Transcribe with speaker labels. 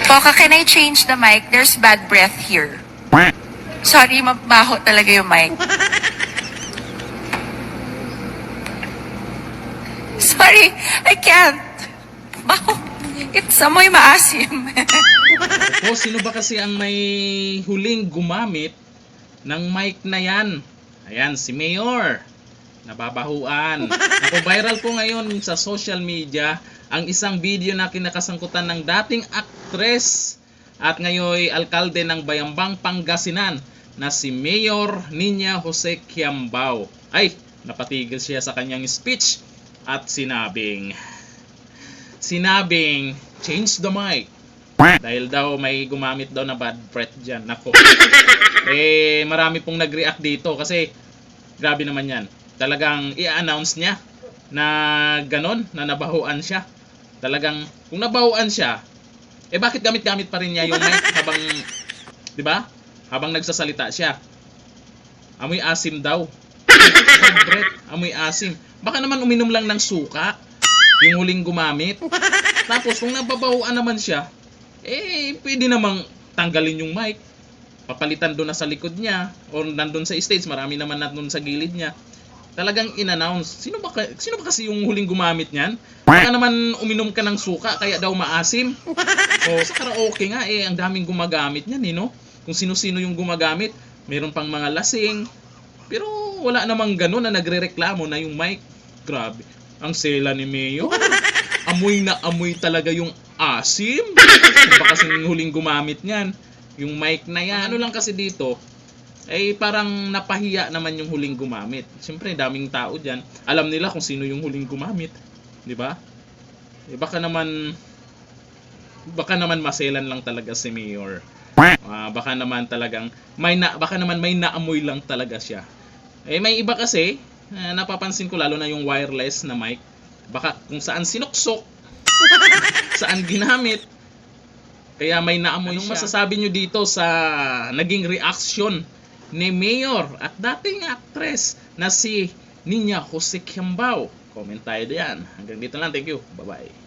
Speaker 1: Poka, can I change the mic? There's bad breath here. Sorry, mabaho talaga yung mic. Sorry, I can't. Baho. It's amoy maasim.
Speaker 2: O, sino ba kasi ang may huling gumamit ng mic na yan? Ayan, si Mayor. Nababahuan. Ako, viral po ngayon sa social media ang isang video na kinakasangkutan ng dating aktres at ngayon alkalde ng Bayambang, Pangasinan na si Mayor Nina Jose Quiambao. Ay, napatigil siya sa kanyang speech at sinabing change the mic. Dahil daw may gumamit daw na bad breath dyan. Nako. Marami pong nag-react dito kasi grabe naman yan. Talagang i-announce niya na ganon, na nabahuan siya. Talagang kung nabahuan siya, bakit gamit-gamit pa rin niya yung mic habang, di ba? Habang nagsasalita siya. Amoy asim daw. Bad breath, amoy asim. Baka naman uminom lang ng suka yung huling gumamit. Tapos kung nababahuan naman siya, pwede namang tanggalin yung mic. Papalitan doon na sa likod niya o nandun sa stage, marami naman nandun sa gilid niya. Talagang in-announce. Sino ba kasi yung huling gumamit niyan? Baka naman uminom ka ng suka kaya daw maasim. O sa karaoke nga ang daming gumagamit niyan no? Kung sino-sino yung gumagamit, meron pang mga lasing. Pero wala namang gano'n na nagrereklamo na yung mic. Grabe. Ang sela ni Mayor. Amoy na amoy talaga yung asim. Baka kasi yung huling gumamit niyan. Yung mic na yan. Ano lang kasi dito, parang napahiya naman yung huling gumamit. Siyempre, daming tao dyan. Alam nila kung sino yung huling gumamit. Di ba? Baka naman maselan lang talaga si Mayor. Baka naman may naamoy lang talaga siya. May iba kasi, napapansin ko lalo na yung wireless na mic. Baka kung saan sinuksok, saan ginamit. Kaya may naamoy siya. Anong masasabi nyo dito sa naging reaction ni Mayor at dating actress na si Nina Jose Quiambao? Comment tayo diyan. Hanggang dito lang. Thank you. Bye-bye.